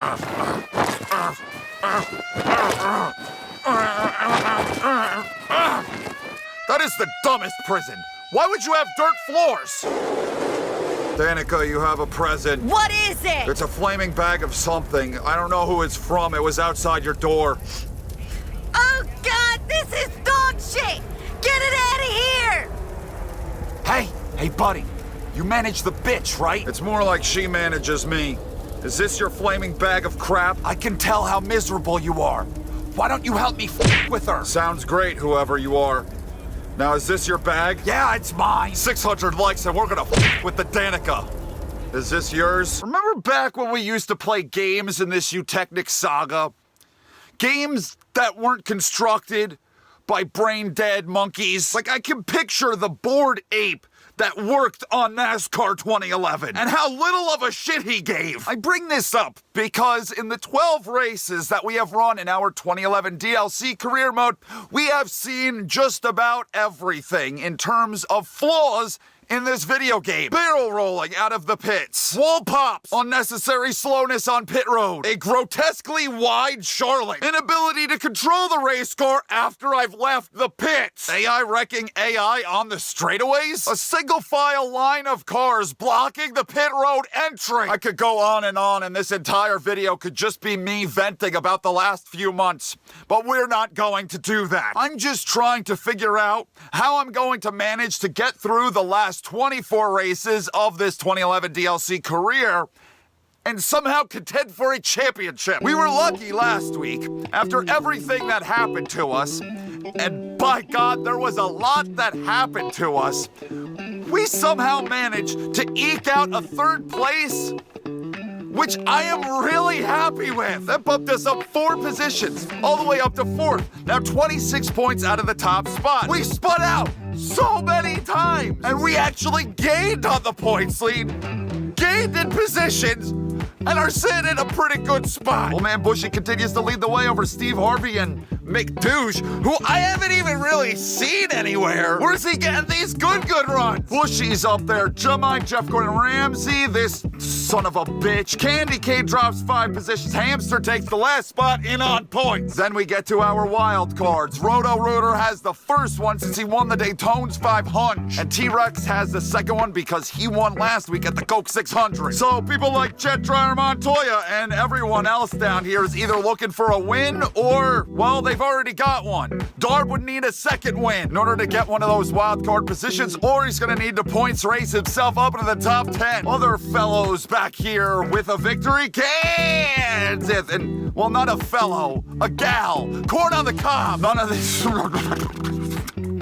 That is the dumbest prison. Why would you have dirt floors? Danica, you have a present. What is it? It's a flaming bag of something. I don't know who it's from. It was outside your door. Oh, God, this is dog shit! Get it out of here! Hey, buddy. You manage the bitch, right? It's more like she manages me. Is this your flaming bag of crap? I can tell how miserable you are. Why don't you help me with her? Sounds great, whoever you are. Now, is this your bag? Yeah, it's mine. 600 likes and we're gonna with the Danica. Is this yours? Remember back when we used to play games in this Eutechnic saga? Games that weren't constructed by brain-dead monkeys. Like, I can picture the bored ape that worked on NASCAR 2011 and how little of a shit he gave. I bring this up because in the 12 races that we have run in our 2011 DLC career mode, we have seen just about everything in terms of flaws in this video game. Barrel rolling out of the pits, wall pops, unnecessary slowness on pit road, a grotesquely wide Charlotte, inability to control the race car after I've left the pits, AI wrecking AI on the straightaways, a single file line of cars blocking the pit road entry. I could go on and this entire video could just be me venting about the last few months, but we're not going to do that. I'm just trying to figure out how I'm going to manage to get through the last 24 races of this 2011 DLC career and somehow contend for a championship. We were lucky last week after everything that happened to us, and by God, there was a lot that happened to us. We somehow managed to eke out a third place, which I am really happy with. That bumped us up 4 positions, all the way up to 4th. Now 26 points out of the top spot. We spun out so many times, and we actually gained on the points lead, gained in positions, and are sitting in a pretty good spot. Old man Bushy continues to lead the way over Steve Harvey and McDouche, who I haven't even really seen anywhere. Where's he getting these good runs? Bushy's up there. Jamai, Jeff Gordon Ramsay, this son of a bitch. Candy Cane drops 5 positions. Hamster takes the last spot in on points. Then we get to our wild cards. Roto Rooter has the first one since he won the Daytones 500. And T-Rex has the second one because he won last week at the Coke 600. So people like Chet Dryer Montoya and everyone else down here is either looking for a win or, well, they've already got one. Darb would need a second win in order to get one of those wild card positions, or he's gonna need to points race himself up into the top 10. Other fellows back here with a victory, Kansas, and, well, not a fellow, a gal, corn on the cob. None of this.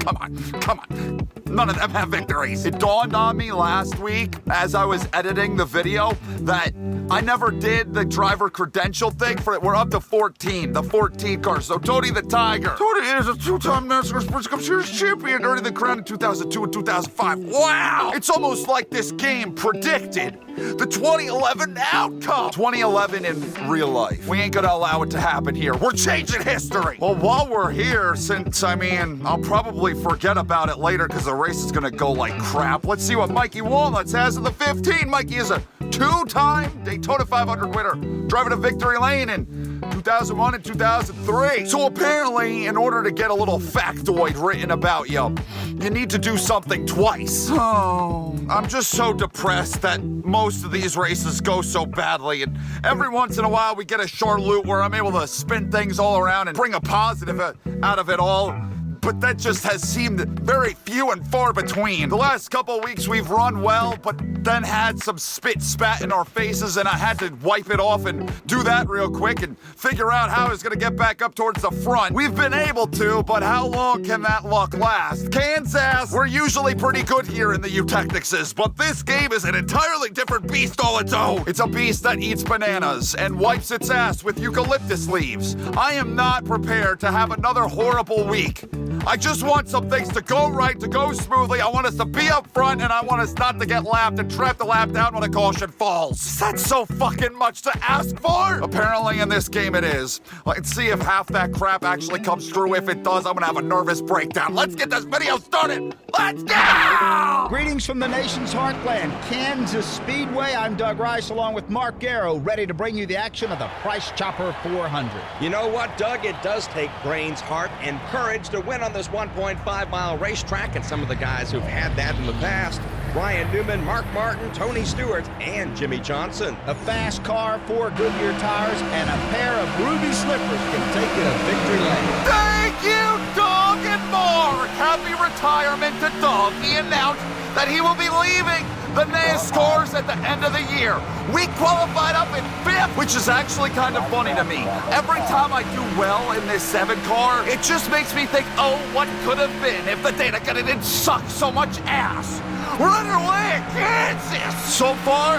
Come on. None of them have victories. It dawned on me last week as I was editing the video that I never did the driver credential thing for it. We're up to 14, the 14 cars. So Tony the Tiger. Tony is a 2-time NASCAR Sports Cup Series champion, earning the crown in 2002 and 2005. Wow! It's almost like this game predicted the 2011 outcome. 2011 in real life. We ain't gonna allow it to happen here. We're changing history. Well, while we're here, since, I'll probably forget about it later because the race is gonna go like crap. Let's see what Mikey Walnuts has in the 15. Mikey is a 2-time Daytona 500 winner, driving a victory lane in 2001 and 2003. So apparently, in order to get a little factoid written about you, you need to do something twice. Oh, I'm just so depressed that most of these races go so badly, and every once in a while we get a Charlotte where I'm able to spin things all around and bring a positive out of it all. But that just has seemed very few and far between. The last couple of weeks we've run well, but then had some spit spat in our faces, and I had to wipe it off and do that real quick and figure out how I was gonna get back up towards the front. We've been able to, but how long can that luck last? Kansas, we're usually pretty good here in the Eutechnixes, but this game is an entirely different beast all its own. It's a beast that eats bananas and wipes its ass with eucalyptus leaves. I am not prepared to have another horrible week I just want some things to go right, to go smoothly. I want us to be up front, and I want us not to get lapped and trap the lap down when a caution falls. Is that so fucking much to ask for? Apparently in this game it is. Let's see if half that crap actually comes true. If it does, I'm gonna have a nervous breakdown. Let's get this video started. Let's go! Greetings from the nation's heartland, Kansas Speedway. I'm Doug Rice along with Mark Garrow, ready to bring you the action of the Price Chopper 400. You know what, Doug? It does take brains, heart, and courage to win on this 1.5-mile racetrack, and some of the guys who've had that in the past: Ryan Newman, Mark Martin, Tony Stewart, and Jimmy Johnson. A fast car, 4 Goodyear tires, and a pair of ruby slippers can take you to victory lane. Thank you, Doug and Mark! Happy retirement to Doug. He announced that he will be leaving the NASCARs at the end of the year. We qualified up in 5th, which is actually kind of funny to me. Every time I do well in this 7 car, it just makes me think, oh, what could have been if the Danica didn't suck so much ass? We're underway at Kansas! So far,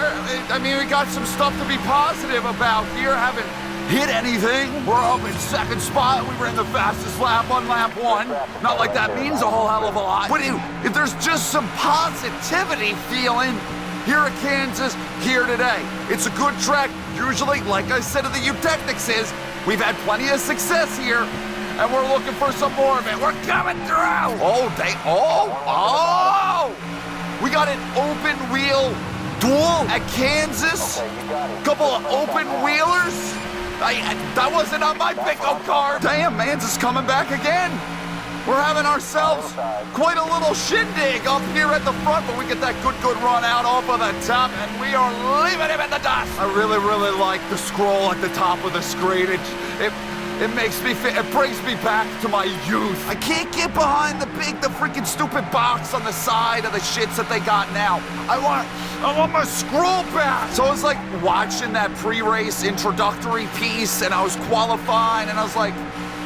I mean, we got some stuff to be positive about here. Haven't hit anything. We're up in 2nd spot. We ran the fastest lap on lap 1. Not like that means a whole hell of a lot. But if there's just some positivity feeling here at Kansas here today. It's a good track. Usually, like I said in the Eutechnics is, we've had plenty of success here, and we're looking for some more of it. We're coming through! We got an open wheel duel at Kansas. Couple of open wheelers. That wasn't on my bingo card. Damn, Mans is coming back again. We're having ourselves quite a little shindig up here at the front, but we get that good run out off of the top, and we are leaving him in the dust. I really like the scroll at the top of the screen. It makes me it brings me back to my youth. I can't get behind the freaking stupid box on the side of the shits that they got now. I want my scroll back. So I was like watching that pre-race introductory piece, and I was qualifying, and I was like,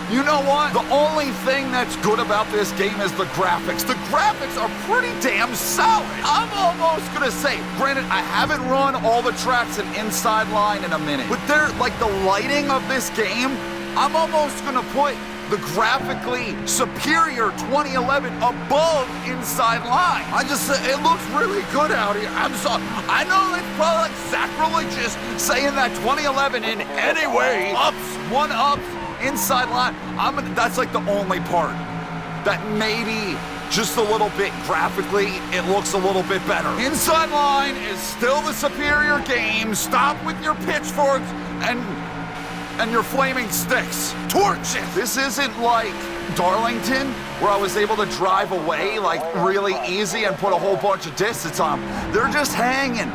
you know what? The only thing that's good about this game is the graphics. The graphics are pretty damn solid. I'm almost gonna say, granted, I haven't run all the tracks in Inside Line in a minute, but they're like the lighting of this game, I'm almost gonna put the graphically superior 2011 above Inside Line. It looks really good out here. I know it's probably like sacrilegious saying that 2011 in any way one-ups Inside Line. That's like the only part that maybe just a little bit graphically it looks a little bit better. Inside Line is still the superior game. Stop with your pitchforks and your flaming sticks. Torches! This isn't like Darlington, where I was able to drive away like really easy and put a whole bunch of distance on them. They're just hanging.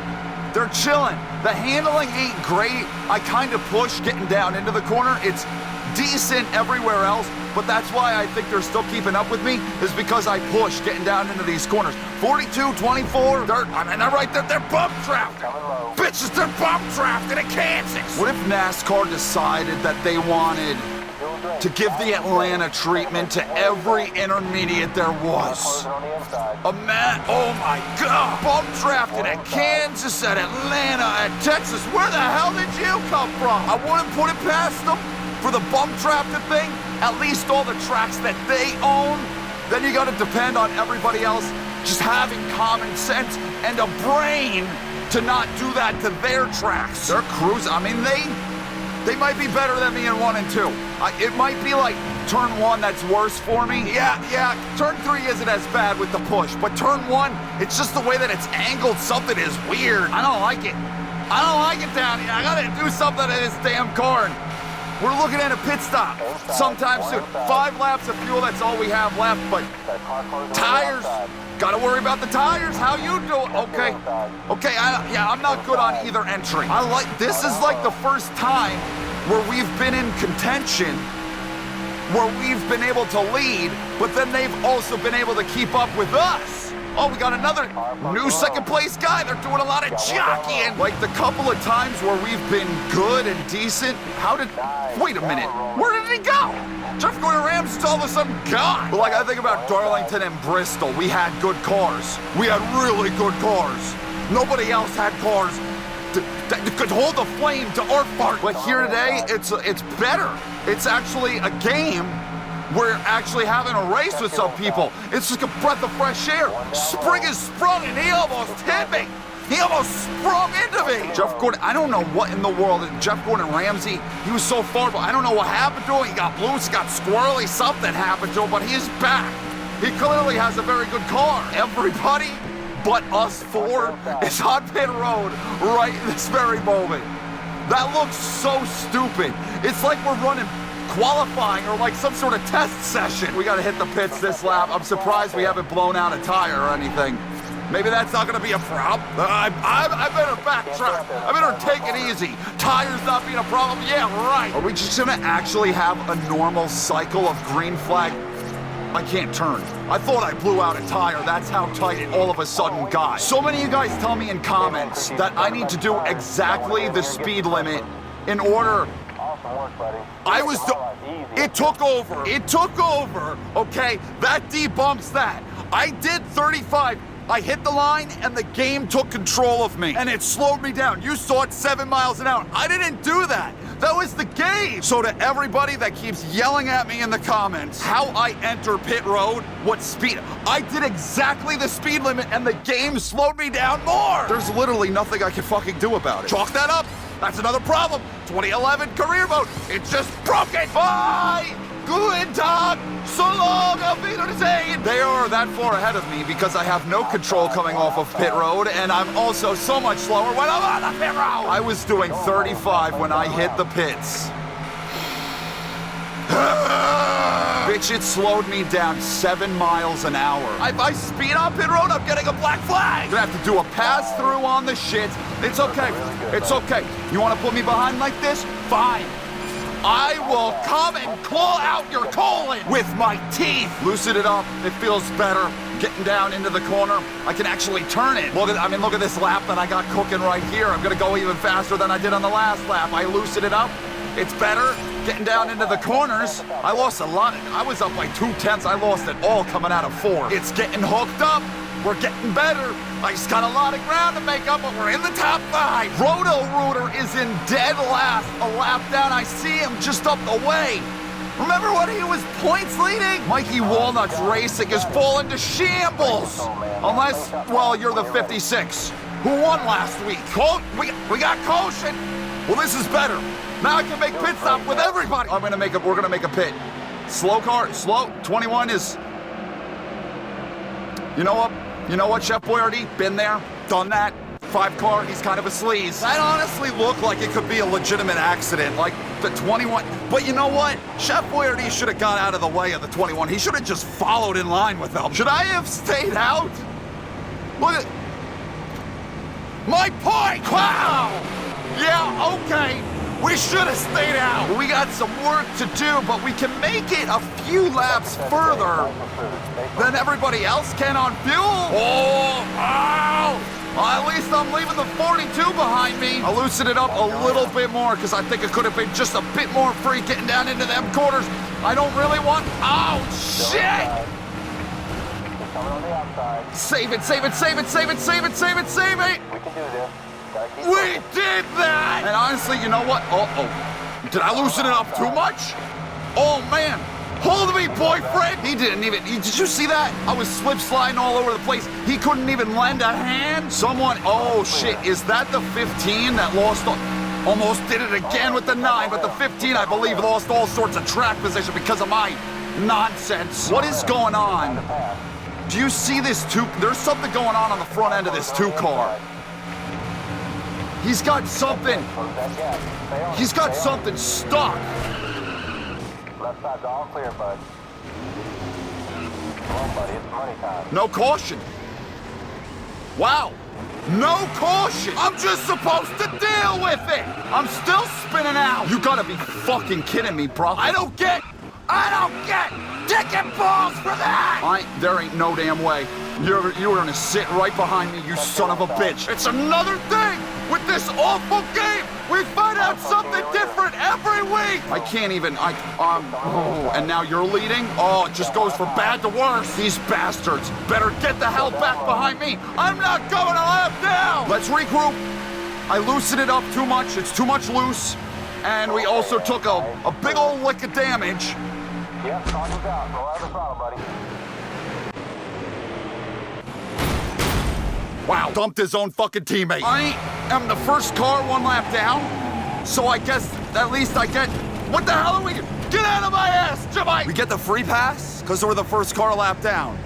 They're chilling. The handling ain't great. I kind of push getting down into the corner. It's decent everywhere else, but that's why I think they're still keeping up with me, is because I push getting down into these corners. 42, 24, they're right there, they're bump trapped. Bitches, they're bump trapped in Kansas. What if NASCAR decided that they wanted to give the Atlanta treatment to every intermediate there was? Oh my God, bump drafted at Kansas, at Atlanta, at Texas. Where the hell did you come from? I wouldn't put it past them for the bump drafted thing. At least all the tracks that they own. Then you gotta depend on everybody else just having common sense and a brain to not do that to their tracks. They're cruising. I mean, they might be better than me in 1 and 2. It might be like turn 1 that's worse for me. Yeah, turn 3 isn't as bad with the push, but turn 1, it's just the way that it's angled. Something is weird. I don't like it. I don't like it down here. I gotta do something to this damn car. We're looking at a pit stop sometime soon. 5 laps of fuel, that's all we have left, but tires, gotta worry about the tires. How you doing? Okay, I'm not good on either entry. This is like the first time where we've been in contention, where we've been able to lead, but then they've also been able to keep up with us. Oh, we got another new 2nd place guy. They're doing a lot of jockeying. Like the couple of times where we've been good and decent. Wait a minute. Where did he go? Jeff Gordon Ramsay's all of a sudden gone. But like I think about Darlington and Bristol, we had good cars. We had really good cars. Nobody else had cars that could hold the flame to our part. But here today, it's better. It's actually a game we're actually having a race with some people. It's just a breath of fresh air. Spring is sprung and he almost hit me. He almost sprung into me. Jeff Gordon, I don't know what in the world. Jeff Gordon Ramsay, he was so far, but I don't know what happened to him. He got loose, he got squirrely, something happened to him, but he's back. He clearly has a very good car. Everybody but us four is on pit road right in this very moment. That looks so stupid. It's like we're running qualifying or like some sort of test session. We gotta hit the pits this lap. I'm surprised we haven't blown out a tire or anything. Maybe that's not gonna be a problem. I better backtrack. I better take it easy. Tires not being a problem? Yeah, right. Are we just gonna actually have a normal cycle of green flag? I can't turn. I thought I blew out a tire. That's how tight it all of a sudden got. So many of you guys tell me in comments that I need to do exactly the speed limit in order. It took over. It took over, okay? That debunks that. I did 35. I hit the line and the game took control of me and it slowed me down. You saw it 7 miles an hour. I didn't do that. That was the game. So to everybody that keeps yelling at me in the comments how I enter pit road, what speed, I did exactly the speed limit and the game slowed me down more. There's literally nothing I can fucking do about it. Chalk that up. That's another problem. 2011 career mode. It just broke it. Bye. Guten Tag, so long, auf Wiedersehen. They are that far ahead of me because I have no control coming off of pit road, and I'm also so much slower when I'm on the pit road. I was doing 35 when I hit the pits. Bitch, it slowed me down 7 miles an hour. If I speed on pit road, I'm getting a black flag. I'm gonna have to do a pass through on the shit. It's okay. It's okay. You wanna put me behind like this? Fine. I will come and claw out your colon with my teeth. Loosen it up. It feels better. Getting down into the corner. I can actually turn it. Look at this lap that I got cooking right here. I'm gonna go even faster than I did on the last lap. I loosen it up. It's better. Getting down into the corners. I lost a lot. I was up by 2/10. I lost it all coming out of 4. It's getting hooked up. We're getting better. I just got a lot of ground to make up, but we're in the top 5. Roto-Rooter is in dead last. A lap down, I see him just up the way. Remember when he was points leading? Mikey Walnut's racing is falling to shambles. Unless, well, you're the 56. Who won last week? We got caution. Well, this is better. Now I can make pit stop with everybody. We're gonna make a pit. Slow car, slow. 21 is. You know what, Chef Boyardee? Been there, done that. 5 car, he's kind of a sleaze. That honestly looked like it could be a legitimate accident, like the 21. But you know what? Chef Boyardee should have got out of the way of the 21. He should have just followed in line with them. Should I have stayed out? Look at my point. Wow. Yeah, okay. We should have stayed out. We got some work to do, but we can make it a few laps further than everybody else can on fuel. Oh! Well, at least I'm leaving the 42 behind me. I'll loosen it up a little bit more because I think it could have been just a bit more free getting down into them corners. I don't really want. Oh, shit! Save it, save it, save it, save it, save it, save it, save it! We can do this. We did that! And honestly, you know what? Did I loosen it up too much? Oh, man. Hold me, boyfriend! He didn't even, did you see that? I was slip sliding all over the place. He couldn't even lend a hand. Oh shit, is that the 15 that lost, almost did it again with the 9, but the 15, I believe, lost all sorts of track position because of my nonsense. What is going on? Do you see this there's something going on the front end of this 2 car. He's got something stuck. Left side's all clear, bud. Come on, buddy, it's money time. No caution. Wow. No caution. I'm just supposed to deal with it. I'm still spinning out. You gotta be fucking kidding me, bro. I don't get dick and balls for that. There ain't no damn way. You're gonna sit right behind me, you son of a bitch. It's another thing with this awful game. We find out something different every week. I can't even, and now you're leading? Oh, it just goes from bad to worse. These bastards better get the hell back behind me. I'm not going a lap down. Let's regroup. I loosened it up too much. It's too much loose. And we also took a big old lick of damage. Yep, toggles out. Roll out of the throttle, buddy. Wow, dumped his own fucking teammate. I am the first car one lap down, so I guess at least I get... What the hell are we... Get out of my ass, Jimmy! We get the free pass? Because we're the first car lap down.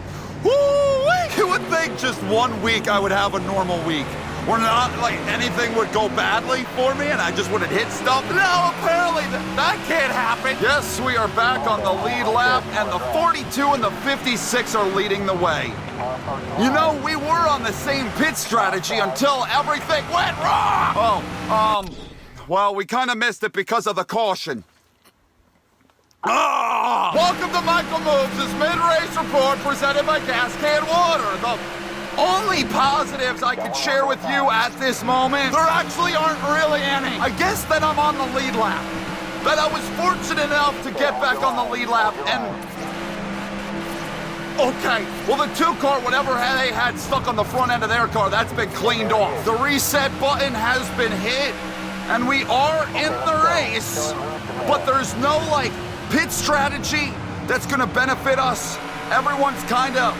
Woo-wee! You would think just 1 week I would have a normal week. Or not, like, anything would go badly for me and I just wouldn't hit stuff. No, apparently that can't happen. Yes, we are back on the lead lap, and the 42 and the 56 are leading the way. You know, we were on the same pit strategy until everything went wrong! Well, we kind of missed it because of the caution. Welcome to Michael Mrucz's mid-race report presented by Gas Can Water. The only positives I could share with you at this moment, there actually aren't really any. I guess that I'm on the lead lap. That I was fortunate enough to get back on the lead lap and... Okay, well the 2 car, whatever they had stuck on the front end of their car, that's been cleaned off. The reset button has been hit, and we are in the race, but there's no, like, pit strategy that's gonna benefit us. Everyone's kinda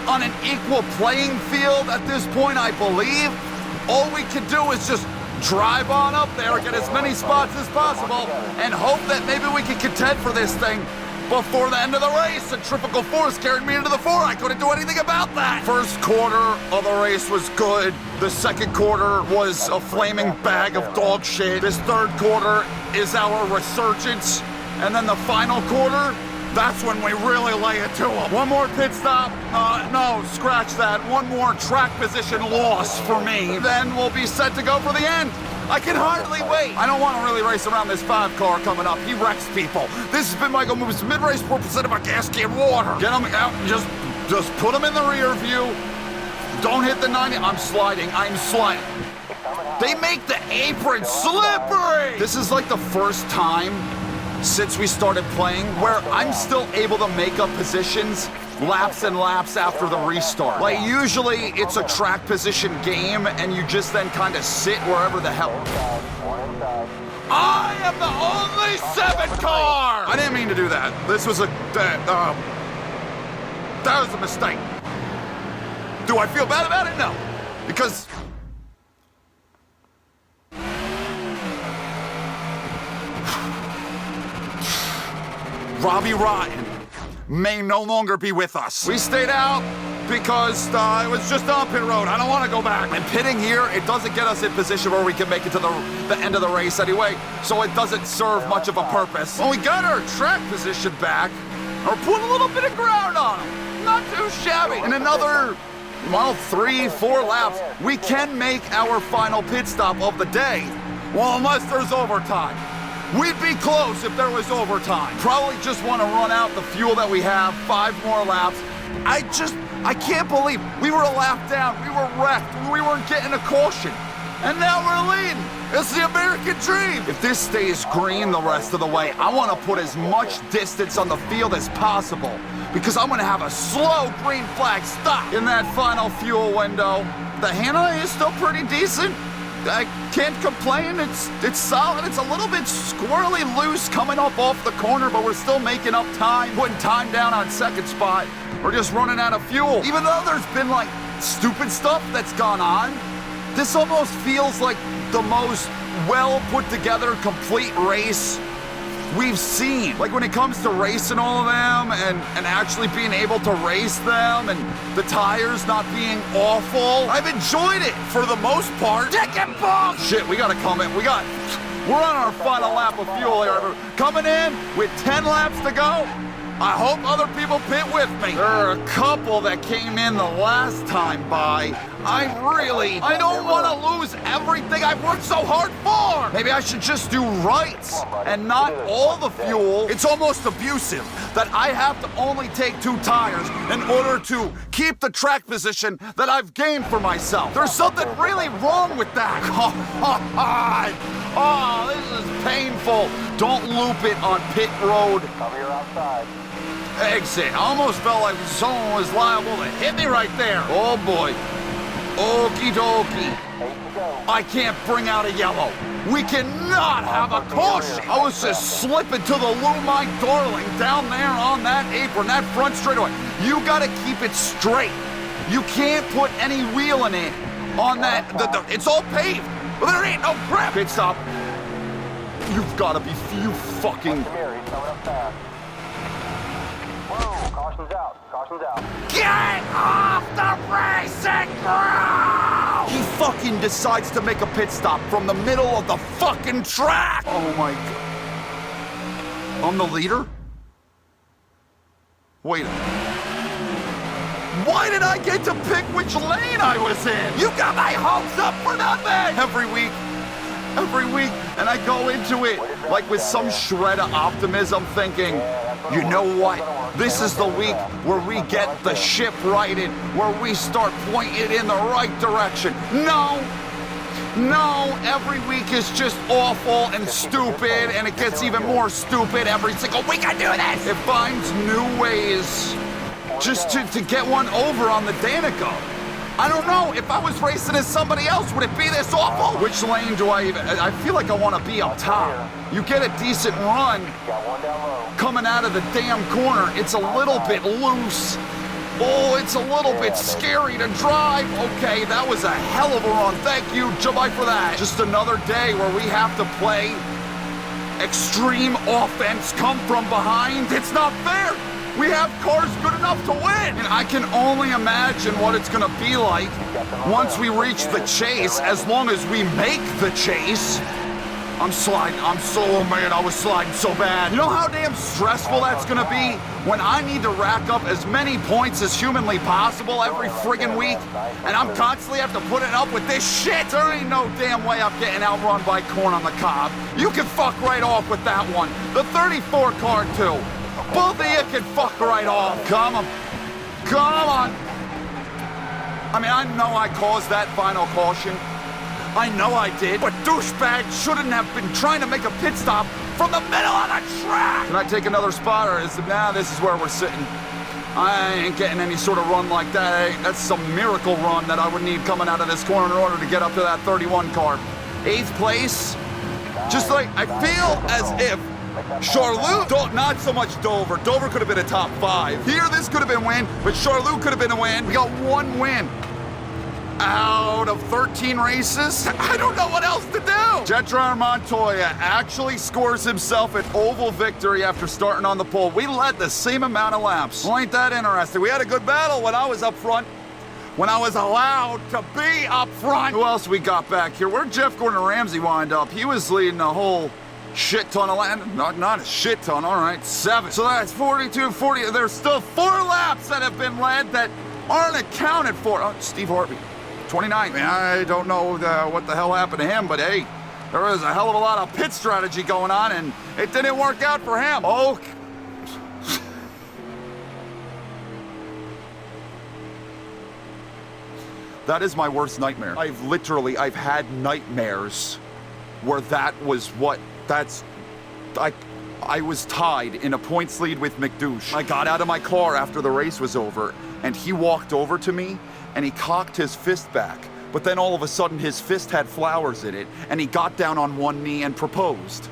on an equal playing field at this point, I believe. All we can do is just drive on up there, get as many spots as possible, and hope that maybe we can contend for this thing before the end of the race. Centrifugal force carried me into the 4. I couldn't do anything about that. First quarter of the race was good. The second quarter was a flaming bag of dog shit. This third quarter is our resurgence. And then the final quarter, that's when we really lay it to them. One more pit stop. No, scratch that. One more track position loss for me. Then we'll be set to go for the end. I can hardly wait. I don't want to really race around this 5 car coming up. He wrecks people. This has been Michael Mrucz's mid-race report presented by Gas Can Water. Get him out. Just put him in the rear view. Don't hit the 90. I'm sliding. They make the apron slippery. This is like the first time since we started playing where I'm still able to make up positions laps and laps after the restart. Like, usually it's a track position game and you just then kind of sit wherever the hell. I am the only 7 car! I didn't mean to do that. This was that was a mistake. Do I feel bad about it? No. Because Robbie Rotten may no longer be with us. We stayed out because it was just on pit road. I don't want to go back. And pitting here, it doesn't get us in position where we can make it to the end of the race anyway, so it doesn't serve much of a purpose. When we got our track position back, we're putting a little bit of ground on them. Not too shabby. In another, well, 3-4 laps, we can make our final pit stop of the day. Well, unless there's overtime. We'd be close if there was overtime. Probably just want to run out the fuel that we have, 5 more laps. I can't believe we were a lap down. We were wrecked. We weren't getting a caution. And now we're leading. It's the American dream. If this stays green the rest of the way, I want to put as much distance on the field as possible because I'm going to have a slow green flag stop in that final fuel window. The handling is still pretty decent. I can't complain. It's solid. It's a little bit squirrely loose coming up off the corner, but we're still making up time, putting time down on second spot. We're just running out of fuel. Even though there's been, like, stupid stuff that's gone on, this almost feels like the most well-put-together, complete race we've seen. Like, when it comes to racing all of them and actually being able to race them and the tires not being awful, I've enjoyed it for the most part. Dick and bong! Shit, we gotta come in. We're on our final lap of fuel here. Coming in with 10 laps to go. I hope other people pit with me. There are a couple that came in the last time by. I don't want to lose everything I've worked so hard for. Maybe I should just do rights and not all the fuel. It's almost abusive that I have to only take 2 tires in order to keep the track position that I've gained for myself. There's something really wrong with that. Oh, this is painful. Don't loop it on pit road. Cover your outside. Exit. I almost felt like someone was liable to hit me right there. Oh boy. Okie dokie. I can't bring out a yellow. We cannot have a caution. I was just slipping to the loo, my darling, down there on that apron, that front straightaway. You gotta keep it straight. You can't put any wheel in it on that. It's all paved, but there ain't no grip. Pit stop. You've gotta be, you fucking. Here, he's coming up fast. Whoa, caution's out. Caution's out. Get off the racing ground! He fucking decides to make a pit stop from the middle of the fucking track! Oh my god. I'm the leader? Wait a minute. Why did I get to pick which lane I was in? You got my hopes up for nothing! Every week, and I go into it like with some shred of optimism thinking, you know what? This is the week where we get the ship righted, where we start pointing in the right direction. No, every week is just awful and stupid, and it gets even more stupid every single week I do this. It finds new ways just to get one over on the Danica. I don't know, if I was racing as somebody else, would it be this awful? Which lane do I even, I feel like I want to be up top. You get a decent run Got one down low. coming out of the damn corner. It's a little bit loose. Oh, it's a little bit scary to drive. Okay, that was a hell of a run. Thank you, Jamai, for that. Just another day where we have to play extreme offense, come from behind. It's not fair. We have cars good enough to win. And I can only imagine what it's gonna be like once we reach the chase, as long as we make the chase. I'm sliding, man, I was sliding so bad. You know how damn stressful that's gonna be when I need to rack up as many points as humanly possible every friggin' week, and I'm constantly have to put it up with this shit? There ain't no damn way I'm getting outrun by corn on the cob. You can fuck right off with that one. The 34 car too. Both of you can fuck right off. Come on. I mean, I know I caused that final caution. I know I did, but douchebag shouldn't have been trying to make a pit stop from the middle of the track. Can I take another spot, or is it, nah, this is where we're sitting. I ain't getting any sort of run like that. That's some miracle run that I would need coming out of this corner in order to get up to that 31 car. 8th place. Just like, I feel as if Charlotte, not so much Dover. Dover could have been a top 5. Here, this could have been win, but Charlotte could have been a win. We got one win out of 13 races. I don't know what else to do. Jet Dryer Montoya actually scores himself an oval victory after starting on the pole. We led the same amount of laps. Well, ain't that interesting? We had a good battle when I was up front, when I was allowed to be up front. Who else we got back here? Where'd Jeff Gordon Ramsay wind up? He was leading the whole shit ton of laps. Not a shit ton, all right, 7. So that's 42, 40. There's still 4 laps that have been led that aren't accounted for. Oh, Steve Harvey, 29. I don't know what the hell happened to him, but hey, there was a hell of a lot of pit strategy going on, and it didn't work out for him. Oh. That is my worst nightmare. I've had nightmares where that was what, I was tied in a points lead with McDouche. I got out of my car after the race was over, and he walked over to me, and he cocked his fist back. But then all of a sudden, his fist had flowers in it, and he got down on one knee and proposed.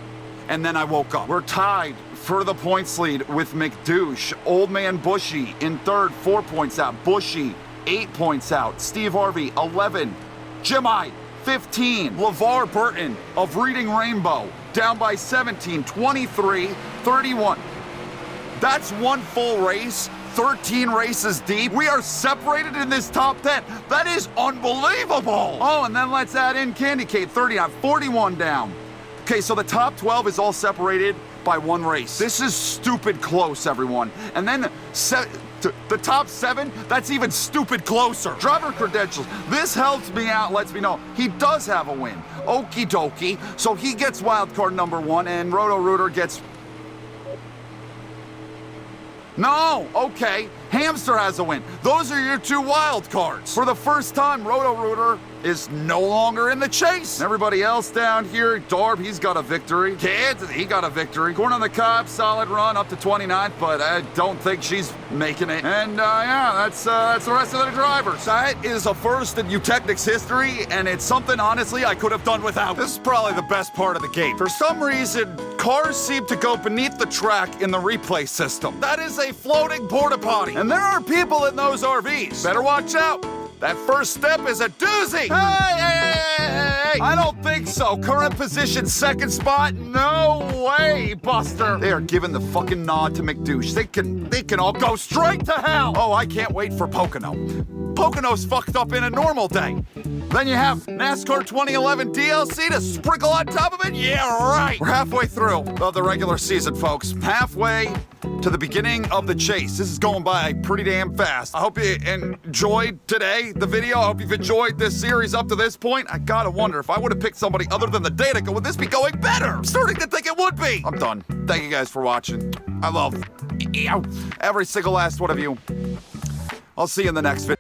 And then I woke up. We're tied for the points lead with McDouche. Old man Bushy in 3rd, 4 points out. Bushy, 8 points out. Steve Harvey, 11. Jimmy, 15. LeVar Burton of Reading Rainbow, down by 17, 23, 31. That's one full race, 13 races deep. We are separated in this top 10. That is unbelievable. Oh, and then let's add in Candy Cane, 39, 41 down. Okay, so the top 12 is all separated by one race. This is stupid close, everyone. And then the top 7, that's even stupid closer. Driver credentials. This helps me out, lets me know he does have a win. Okie dokie. So he gets wildcard number 1, and Roto Rooter gets... No, okay. Hamster has a win. Those are your 2 wild cards. For the first time, Roto-Rooter is no longer in the chase. Everybody else down here, Darb, he's got a victory. Kid, he got a victory. Corn on the Cob, solid run up to 29th, but I don't think she's making it. And yeah, that's the rest of the drivers. That is a first in Eutechnics history, and it's something, honestly, I could have done without. This is probably the best part of the game. For some reason, cars seem to go beneath the track in the replay system. That is a floating porta potty, and there are people in those RVs. Better watch out. That first step is a doozy! Hey! I don't think so. Current position, second spot? No way, Buster! They are giving the fucking nod to McDouche. They can all go straight to hell! Oh, I can't wait for Pocono. Pocono's fucked up in a normal day. Then you have NASCAR 2011 DLC to sprinkle on top of it? Yeah, right! We're halfway through of the regular season, folks. Halfway to the beginning of the chase. This is going by pretty damn fast. I hope you enjoyed today, the video. I hope you've enjoyed this series up to this point. I gotta wonder, if I would have picked somebody other than the Danica, would this be going better? I'm starting to think it would be. I'm done. Thank you guys for watching. I love every single last one of you. I'll see you in the next video.